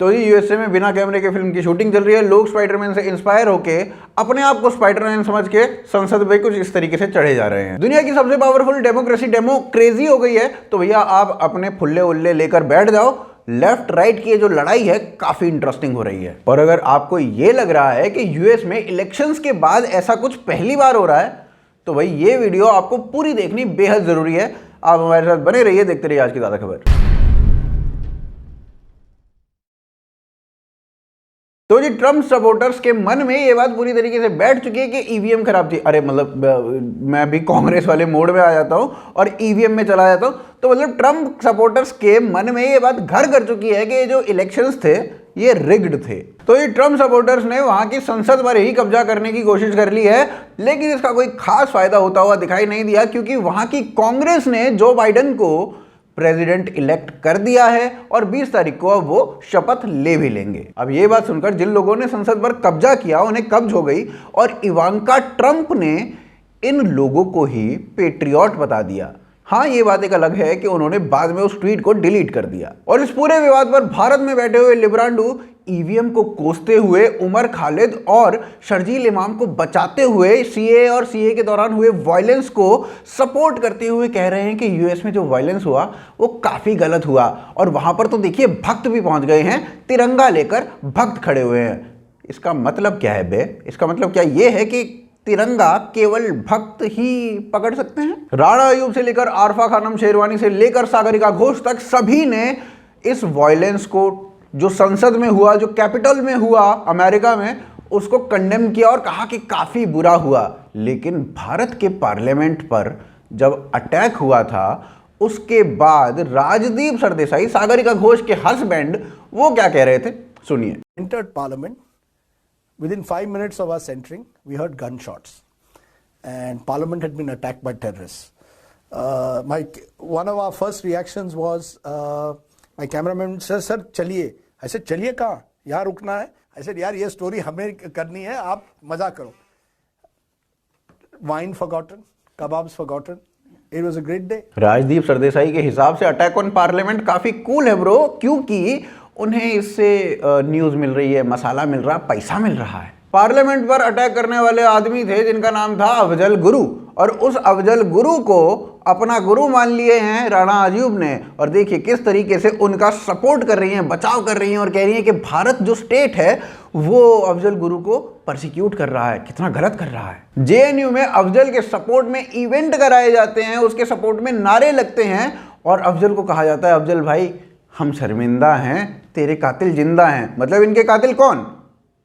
तो ये यूएसए में बिना कैमरे के फिल्म की शूटिंग चल रही है। लोग स्पाइडरमैन से इंस्पायर होके अपने आप को स्पाइडरमैन समझ के संसद में कुछ इस तरीके से चढ़े जा रहे हैं। दुनिया की सबसे पावरफुल डेमोक्रेसी क्रेजी हो गई है। तो भैया आप अपने फुल्ले उल्ले लेकर बैठ जाओ, लेफ्ट राइट की जो लड़ाई है काफी इंटरेस्टिंग हो रही है। और अगर आपको ये लग रहा है कि यूएस में इलेक्शंस के बाद ऐसा कुछ पहली बार हो रहा है, तो भाई ये वीडियो आपको पूरी देखनी बेहद जरूरी है। आप हमारे साथ बने रहिए, देखते रहिए आज की ज्यादा खबर। तो जी ट्रम्प सपोर्टर्स के मन में ये बात पूरी तरीके से बैठ चुकी है कि ईवीएम खराब थी। अरे मतलब मैं भी कांग्रेस वाले मोड में आ जाता हूं और ईवीएम में चला जाता हूं, तो मतलब ट्रम्प सपोर्टर्स के मन में ये बात घर कर चुकी है कि जो इलेक्शंस थे ये रिग्ड थे। तो ये ट्रम्प सपोर्टर्स ने वहां की संसद पर ही कब्जा करने की कोशिश कर ली है, लेकिन इसका कोई खास फायदा होता हुआ दिखाई नहीं दिया, क्योंकि वहां की कांग्रेस ने जो बाइडेन को प्रेसिडेंट इलेक्ट कर दिया है और 20 तारीख को अब वो शपथ ले भी लेंगे। अब ये बात सुनकर जिन लोगों ने संसद पर कब्जा किया उन्हें कब्ज हो गई, और इवांका ट्रंप ने इन लोगों को ही पेट्रियट बता दिया। हाँ, ये बात एक अलग है कि उन्होंने बाद में उस ट्वीट को डिलीट कर दिया। और इस पूरे विवाद पर भारत में बैठे हुए लिब्रांडू ईवीएम को कोसते हुए उमर खालिद और शर्जील इमाम को बचाते हुए सीए और सीए के दौरान हुए वायलेंस को सपोर्ट करते हुए कह रहे हैं कि यूएस में जो वायलेंस हुआ वो काफी गलत हुआ। और वहां पर तो देखिए भक्त भी पहुंच गए हैं, तिरंगा लेकर भक्त खड़े हुए हैं। इसका मतलब क्या है बे? इसका मतलब क्या ये है कि तिरंगा केवल भक्त ही पकड़ सकते हैं? राणा अयूब से लेकर आरफा खानम शेरवानी से लेकर सागरिका घोष तक सभी ने इस वायलेंस को जो संसद में हुआ, जो कैपिटल में हुआ अमेरिका में, उसको कंडेम किया और कहा कि काफी बुरा हुआ। लेकिन भारत के पार्लियामेंट पर जब अटैक हुआ था उसके बाद राजदीप सरदेसाई, सागरिका घोष के हस्बैंड, वो क्या कह रहे थे, सुनिए। Entered parliament. Within 5 minutes of us entering, we heard gunshots, and parliament had been attacked by terrorists. One of our first reactions was, my cameraman said, "Sir, चलिए." I said, "चलिए कहाँ? यहाँ रुकना है." I said, "यार ये story हमें करनी है, आप मजा करो." Wine forgotten, kebabs forgotten. It was a great day. Rajdeep Sardesai के हिसाब से अटैक ऑन पार्लियामेंट काफी कूल है ब्रो, क्योंकि उन्हें इससे न्यूज मिल रही है, मसाला मिल रहा, पैसा मिल रहा है। पार्लियामेंट पर अटैक करने वाले आदमी थे जिनका नाम था अफजल गुरु, और उस अफजल गुरु को अपना गुरु मान लिए हैं राणा अयूब ने। और देखिए किस तरीके से उनका सपोर्ट कर रही हैं, बचाव कर रही हैं, और कह रही हैं कि भारत जो स्टेट है वो अफजल गुरु को परसिक्यूट कर रहा है, कितना गलत कर रहा है। जेएनयू में अफजल के सपोर्ट में इवेंट कराए जाते हैं, उसके सपोर्ट में नारे लगते हैं, और अफजल को कहा जाता है, अफजल भाई हम शर्मिंदा हैं, तेरे कातिल जिंदा हैं। मतलब इनके कातिल कौन?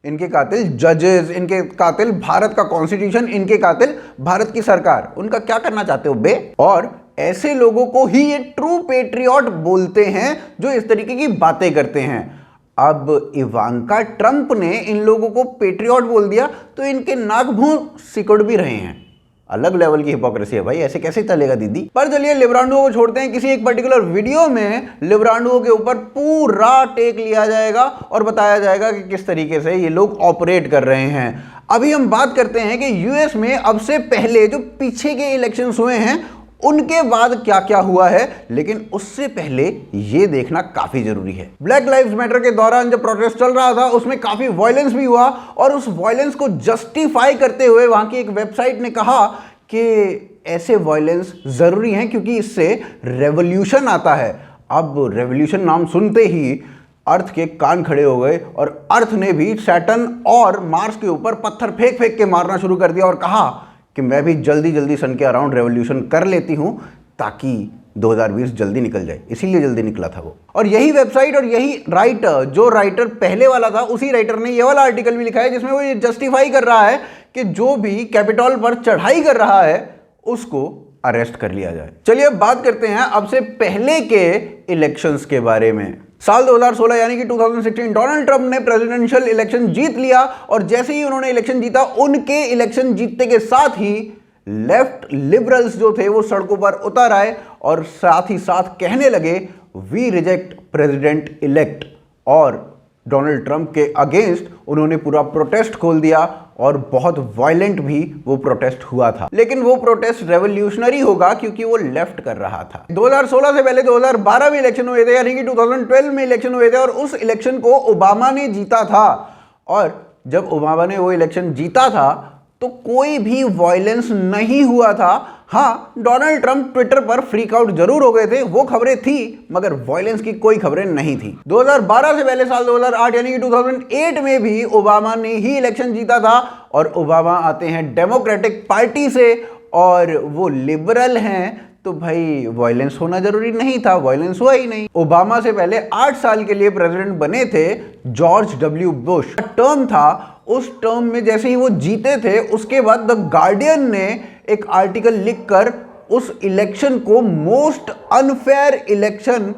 इनके कातिल जजेस, इनके कातिल भारत का कॉन्स्टिट्यूशन, इनके कातिल भारत की सरकार। उनका क्या करना चाहते हो बे? और ऐसे लोगों को ही ये ट्रू पेट्रियट बोलते हैं जो इस तरीके की बातें करते हैं। अब इवांका ट्रंप ने इन लोगों को पेट्रियट बोल दिया तो इनके नाक भूं सिकुड़ भी रहे हैं। अलग लेवल की हिपोक्रेसी है भाई, ऐसे कैसे चलेगा दीदी। पर चलिए लिब्रांडुओं को छोड़ते हैं। किसी एक पर्टिकुलर वीडियो में लिब्रांडुओं के ऊपर पूरा टेक लिया जाएगा और बताया जाएगा कि किस तरीके से ये लोग ऑपरेट कर रहे हैं। अभी हम बात करते हैं कि यूएस में अब से पहले जो पीछे के इलेक्शंस हुए हैं उनके बाद क्या क्या हुआ है, लेकिन उससे पहले ये देखना काफी जरूरी है। ब्लैक लाइव्स मैटर के दौरान जब प्रोटेस्ट चल रहा था उसमें काफी वायलेंस भी हुआ, और उस वायलेंस को जस्टिफाई करते हुए वहां की एक वेबसाइट ने कहा कि ऐसे वायलेंस जरूरी हैं क्योंकि इससे रेवोल्यूशन आता है। अब रेवोल्यूशन नाम सुनते ही अर्थ के कान खड़े हो गए, और अर्थ ने भी सैटर्न और मार्स के ऊपर पत्थर फेंक फेंक के मारना शुरू कर दिया और कहा कि मैं भी जल्दी जल्दी सन के अराउंड रेवोल्यूशन कर लेती हूं ताकि 2020 जल्दी निकल जाए। इसीलिए जल्दी निकला था वो। और यही वेबसाइट और यही राइटर, जो राइटर पहले वाला था, उसी राइटर ने ये वाला आर्टिकल भी लिखा है जिसमें वो ये जस्टिफाई कर रहा है कि जो भी कैपिटल पर चढ़ाई कर रहा है उसको अरेस्ट कर लिया जाए। चलिए अब बात करते हैं अब से पहले के इलेक्शंस के बारे में। साल 2016 यानी कि 2016 डोनाल्ड ट्रंप ने प्रेसिडेंशियल इलेक्शन जीत लिया, और जैसे ही उन्होंने इलेक्शन जीता उनके इलेक्शन जीतने के साथ ही लेफ्ट लिबरल्स जो थे वो सड़कों पर उतर आए और साथ ही साथ कहने लगे वी रिजेक्ट प्रेसिडेंट इलेक्ट, और डोनाल्ड ट्रंप के अगेंस्ट उन्होंने पूरा प्रोटेस्ट खोल दिया और बहुत वायलेंट भी वो प्रोटेस्ट हुआ था। लेकिन वो प्रोटेस्ट रेवोल्यूशनरी होगा क्योंकि वो लेफ्ट कर रहा था। 2016 से पहले 2012 में इलेक्शन हुए थे, यानी कि 2012 में इलेक्शन हुए थे और उस इलेक्शन को ओबामा ने जीता था। और जब ओबामा ने वो इलेक्शन जीता था तो कोई भी वायलेंस नहीं हुआ था। हाँ, डोनाल्ड ट्रंप ट्विटर पर फ्रीक आउट जरूर हो गए थे, वो खबरें थी, मगर वायलेंस की कोई खबरें नहीं थी। 2012 से पहले साल 2008 यानी कि 2008 में भी ओबामा ने ही इलेक्शन जीता था और ओबामा आते हैं डेमोक्रेटिक पार्टी से और वो लिबरल हैं, तो भाई वायलेंस होना जरूरी नहीं था, वायलेंस हुआ ही नहीं। ओबामा से पहले 8 साल के लिए प्रेसिडेंट बने थे जॉर्ज डब्ल्यू बुश। टर्म था, उस टर्म में जैसे ही वो जीते थे उसके बाद द गार्डियन ने एक आर्टिकल लिखकर उस इलेक्शन को मोस्ट अनफेयर इलेक्शन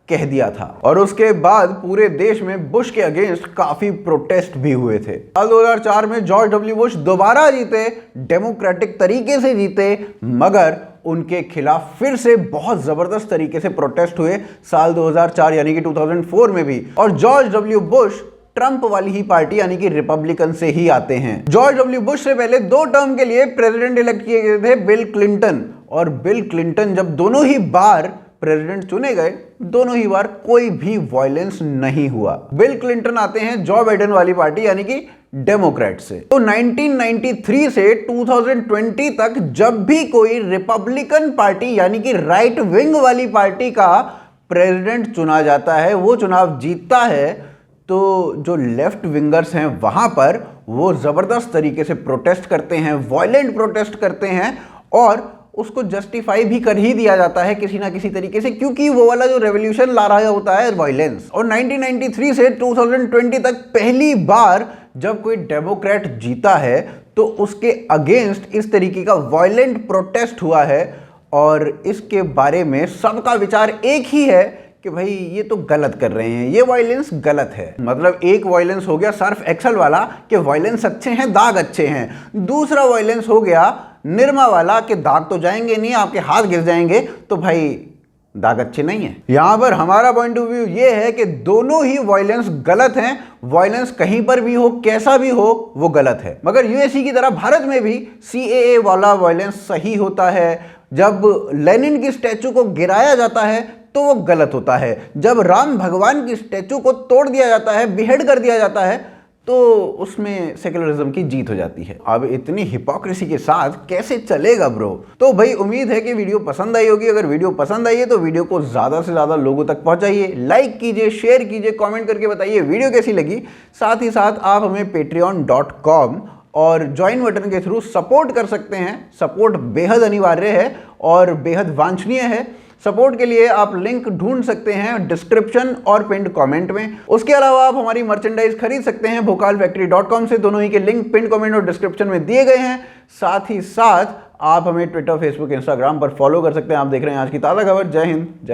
कह दिया था और उसके बाद पूरे देश में बुश के अगेंस्ट काफी प्रोटेस्ट भी हुए थे। साल 2004 में जॉर्ज डब्ल्यू बुश दोबारा जीते, डेमोक्रेटिक तरीके से जीते, मगर उनके खिलाफ फिर से बहुत जबरदस्त तरीके से प्रोटेस्ट हुए साल 2004 यानी कि 2004 में भी। और जॉर्ज डब्ल्यू बुश ट्रंप वाली ही पार्टी यानी कि रिपब्लिकन से ही आते हैं। जॉर्ज डब्ल्यू बुश से पहले 2 टर्म के लिए प्रेसिडेंट इलेक्ट किए गए थे बिल क्लिंटन, और बिल क्लिंटन जब दोनों ही बार प्रेसिडेंट चुने गए, दोनों ही बार कोई भी वायलेंस नहीं हुआ। बिल क्लिंटन आते हैं जो बाइडेन वाली पार्टी यानी कि डेमोक्रेट से। तो 1993 से 2020 तक जब भी कोई रिपब्लिकन पार्टी यानी कि राइट विंग वाली पार्टी का प्रेसिडेंट चुना जाता है, वो चुनाव जीतता है, तो जो लेफ्ट विंगर्स हैं वहां पर वो जबरदस्त तरीके से प्रोटेस्ट करते हैं, वायलेंट प्रोटेस्ट करते हैं और उसको जस्टिफाई भी कर ही दिया जाता है किसी ना किसी तरीके से, क्योंकि वो वाला जो रेवोल्यूशन ला रहा होता है वायलेंस। और 1993 से 2020 तक पहली बार जब कोई डेमोक्रेट जीता है तो उसके अगेंस्ट इस तरीके का वायलेंट प्रोटेस्ट हुआ है और इसके बारे में सबका विचार एक ही है कि भाई ये तो गलत कर रहे हैं, ये वायलेंस गलत है। मतलब एक वायलेंस हो गया सर्फ एक्सेल वाला कि वायलेंस अच्छे हैं, दाग अच्छे हैं। दूसरा वायलेंस हो गया निरमा वाला कि दाग तो जाएंगे नहीं, आपके हाथ गिर जाएंगे, तो भाई दाग अच्छे नहीं है। यहां पर हमारा पॉइंट ऑफ व्यू ये है कि दोनों ही वायलेंस गलत हैं। वायलेंस कहीं पर भी हो, कैसा भी हो, वो गलत है। मगर यूएसए की तरह भारत में भी सीएए वाला वायलेंस सही होता है। जब लेनिन की स्टैचू को गिराया जाता है तो वो गलत होता है। जब राम भगवान की स्टैचू को तोड़ दिया जाता है, बिहेड कर दिया जाता है, तो उसमें सेक्युलरिज्म की जीत हो जाती है। अब इतनी हिपोक्रेसी के साथ कैसे चलेगा ब्रो? तो भाई उम्मीद है कि वीडियो पसंद आई होगी। अगर वीडियो पसंद आई है तो वीडियो को ज़्यादा से ज़्यादा लोगों तक पहुंचाइए, लाइक कीजिए, शेयर कीजिए, कमेंट करके बताइए वीडियो कैसी लगी। साथ ही साथ आप हमें patreon.com और ज्वाइन बटन के थ्रू सपोर्ट कर सकते हैं। सपोर्ट बेहद अनिवार्य है और बेहद वांछनीय है। सपोर्ट के लिए आप लिंक ढूंढ सकते हैं डिस्क्रिप्शन और पिंड कमेंट में। उसके अलावा आप हमारी मर्चेंडाइज खरीद सकते हैं भोकालफैक्ट्री.com से। दोनों ही के लिंक पिंड कमेंट और डिस्क्रिप्शन में दिए गए हैं। साथ ही साथ आप हमें ट्विटर, फेसबुक, इंस्टाग्राम पर फॉलो कर सकते हैं। आप देख रहे हैं आज की ताज़ा खबर। जय हिंद, जय